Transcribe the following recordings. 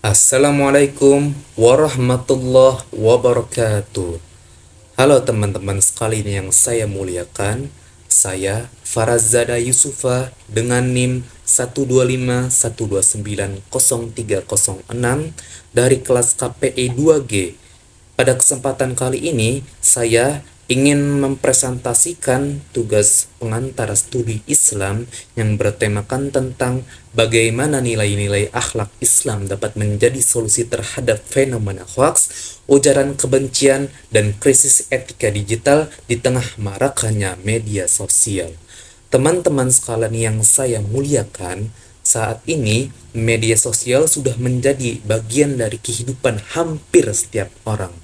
Assalamualaikum warahmatullahi wabarakatuh. Halo teman-teman sekalian yang saya muliakan. Saya Farazada Yusufa dengan NIM 12512903006 dari kelas KPI 2G. Pada kesempatan kali ini saya ingin mempresentasikan tugas pengantar studi Islam yang bertemakan tentang bagaimana nilai-nilai akhlak Islam dapat menjadi solusi terhadap fenomena hoaks, ujaran kebencian, dan krisis etika digital di tengah maraknya media sosial. Teman-teman sekalian yang saya muliakan, saat ini media sosial sudah menjadi bagian dari kehidupan hampir setiap orang.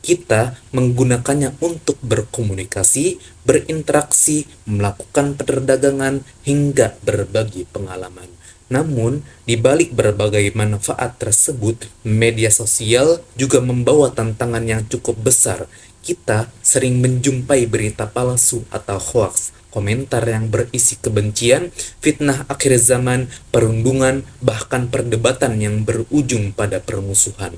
Kita menggunakannya untuk berkomunikasi, berinteraksi, melakukan perdagangan, hingga berbagi pengalaman. Namun, di balik berbagai manfaat tersebut, media sosial juga membawa tantangan yang cukup besar. Kita sering menjumpai berita palsu atau hoaks, komentar yang berisi kebencian, fitnah akhir zaman, perundungan, bahkan perdebatan yang berujung pada permusuhan.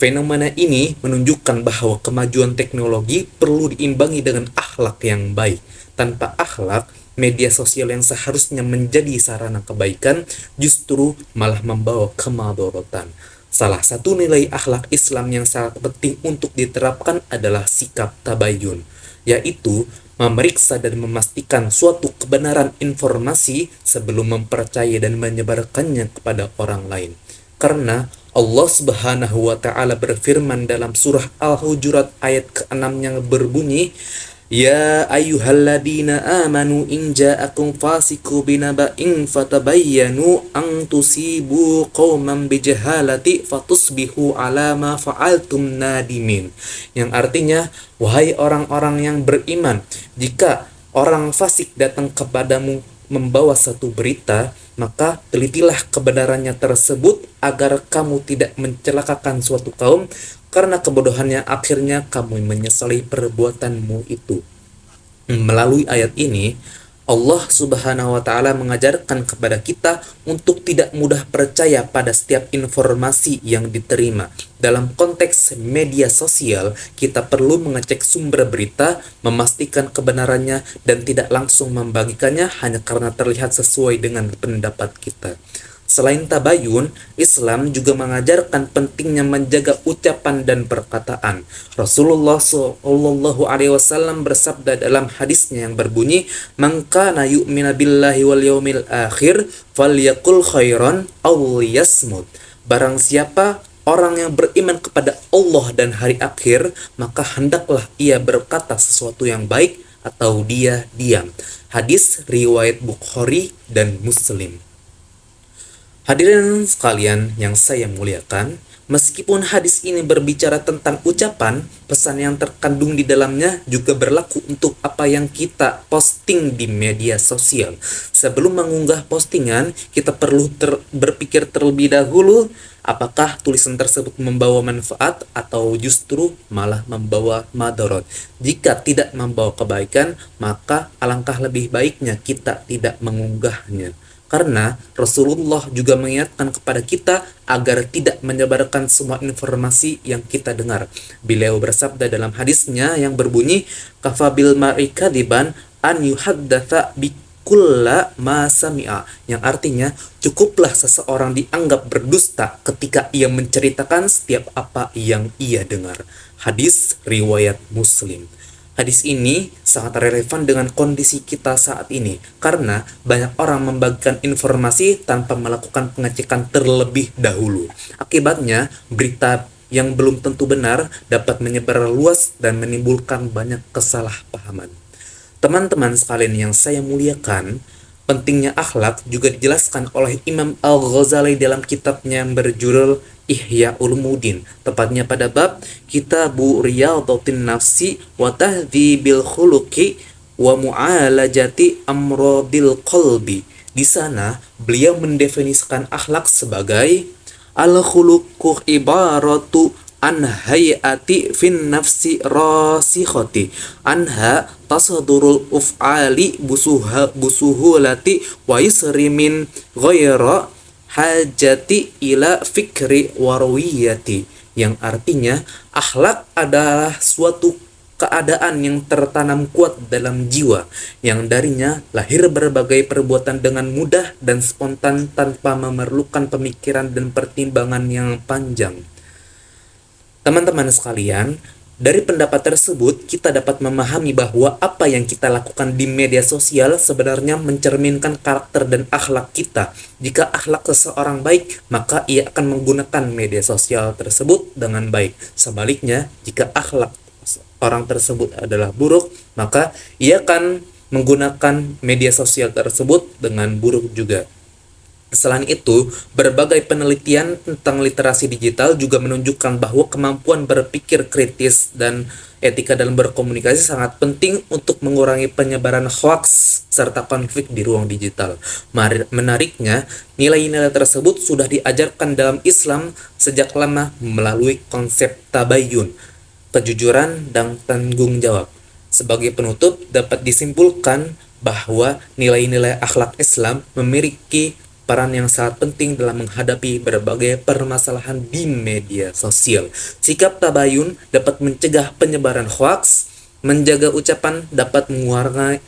Fenomena ini menunjukkan bahwa kemajuan teknologi perlu diimbangi dengan akhlak yang baik. Tanpa akhlak, media sosial yang seharusnya menjadi sarana kebaikan justru malah membawa kemadharatan. Salah satu nilai akhlak Islam yang sangat penting untuk diterapkan adalah sikap tabayun, yaitu memeriksa dan memastikan suatu kebenaran informasi sebelum mempercayai dan menyebarkannya kepada orang lain. Karena Allah Subhanahu wa taala berfirman dalam surah Al-Hujurat ayat ke-6 yang berbunyi, "Ya ayyuhalladzina amanu in ja'akum fasiqun binaba'in fatabayyanu an tusibu qauman bijahalati fatusbihu ala ma fa'altum nadimin." Yang artinya, wahai orang-orang yang beriman, jika orang fasik datang kepadamu membawa satu berita, maka telitilah kebenarannya tersebut agar kamu tidak mencelakakan suatu kaum karena kebodohannya akhirnya kamu menyesali perbuatanmu itu. Melalui ayat ini, Allah Subhanahu wa taala mengajarkan kepada kita untuk tidak mudah percaya pada setiap informasi yang diterima. Dalam konteks media sosial, kita perlu mengecek sumber berita, memastikan kebenarannya, dan tidak langsung membagikannya hanya karena terlihat sesuai dengan pendapat kita. Selain tabayun, Islam juga mengajarkan pentingnya menjaga ucapan dan perkataan. Rasulullah SAW bersabda dalam hadisnya yang berbunyi, "Man kana yu'minu billahi wal yaumil akhir falyaqul khairan aw liyasmut." Barang siapa orang yang beriman kepada Allah dan hari akhir, maka hendaklah ia berkata sesuatu yang baik atau dia diam. Hadis riwayat Bukhari dan Muslim. Hadirin sekalian yang saya muliakan, meskipun hadis ini berbicara tentang ucapan, pesan yang terkandung di dalamnya juga berlaku untuk apa yang kita posting di media sosial. Sebelum mengunggah postingan, kita perlu berpikir terlebih dahulu apakah tulisan tersebut membawa manfaat atau justru malah membawa madarat. Jika tidak membawa kebaikan, maka alangkah lebih baiknya kita tidak mengunggahnya. Karena Rasulullah juga mengingatkan kepada kita agar tidak menyebarkan semua informasi yang kita dengar. Beliau bersabda dalam hadisnya yang berbunyi, "Kafabil mar'i kadiban an yuhaddatsa bikulla ma sami'a." Yang artinya, cukuplah seseorang dianggap berdusta ketika ia menceritakan setiap apa yang ia dengar. Hadis riwayat Muslim. Hadis ini sangat relevan dengan kondisi kita saat ini karena banyak orang membagikan informasi tanpa melakukan pengecekan terlebih dahulu. Akibatnya, berita yang belum tentu benar dapat menyebar luas dan menimbulkan banyak kesalahpahaman. Teman-teman sekalian yang saya muliakan, pentingnya akhlak juga dijelaskan oleh Imam Al-Ghazali dalam kitabnya yang berjudul Ihya Ulumuddin, tepatnya pada bab Kitabu Riyadhatin Nafsi wa Tahdhibil Khuluqi wa Mu'alajati Amradil Qalbi. Di sana beliau mendefinisikan akhlak sebagai al-khuluqu ibaratu an hayati fin nafsi rasikhati anha tasadurul uf'ali busuhulati wa yusri min ghaira hajati ila fikri warwiyati, yang artinya akhlak adalah suatu keadaan yang tertanam kuat dalam jiwa, yang darinya lahir berbagai perbuatan dengan mudah dan spontan tanpa memerlukan pemikiran dan pertimbangan yang panjang. Teman-teman sekalian, dari pendapat tersebut kita dapat memahami bahwa apa yang kita lakukan di media sosial sebenarnya mencerminkan karakter dan akhlak kita. Jika akhlak seseorang baik, maka ia akan menggunakan media sosial tersebut dengan baik. Sebaliknya, jika akhlak orang tersebut adalah buruk, maka ia akan menggunakan media sosial tersebut dengan buruk juga. Selain itu, berbagai penelitian tentang literasi digital juga menunjukkan bahwa kemampuan berpikir kritis dan etika dalam berkomunikasi sangat penting untuk mengurangi penyebaran hoaks serta konflik di ruang digital. Menariknya, nilai-nilai tersebut sudah diajarkan dalam Islam sejak lama melalui konsep tabayun, kejujuran, dan tanggung jawab. Sebagai penutup, dapat disimpulkan bahwa nilai-nilai akhlak Islam memiliki peran yang sangat penting dalam menghadapi berbagai permasalahan di media sosial. Sikap tabayun dapat mencegah penyebaran hoaks, menjaga ucapan dapat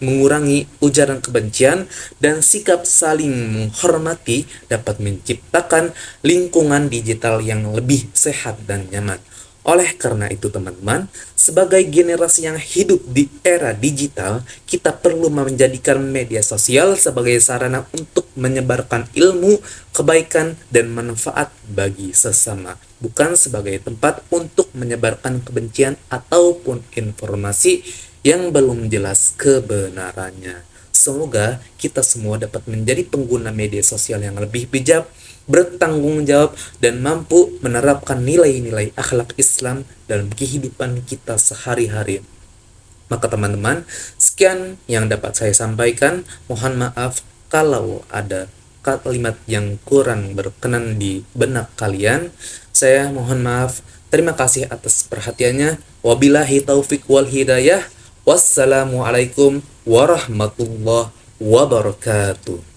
mengurangi ujaran kebencian, dan sikap saling menghormati dapat menciptakan lingkungan digital yang lebih sehat dan nyaman. Oleh karena itu teman-teman, sebagai generasi yang hidup di era digital, kita perlu menjadikan media sosial sebagai sarana untuk menyebarkan ilmu, kebaikan, dan manfaat bagi sesama, bukan sebagai tempat untuk menyebarkan kebencian ataupun informasi yang belum jelas kebenarannya. Semoga kita semua dapat menjadi pengguna media sosial yang lebih bijak, bertanggung jawab, dan mampu menerapkan nilai-nilai akhlak Islam dalam kehidupan kita sehari-hari. Maka teman-teman, sekian yang dapat saya sampaikan. Mohon maaf kalau ada kalimat yang kurang berkenan di benak kalian. Saya mohon maaf. Terima kasih atas perhatiannya. Wabillahi taufik wal hidayah. Wassalamualaikum warahmatullahi wabarakatuh.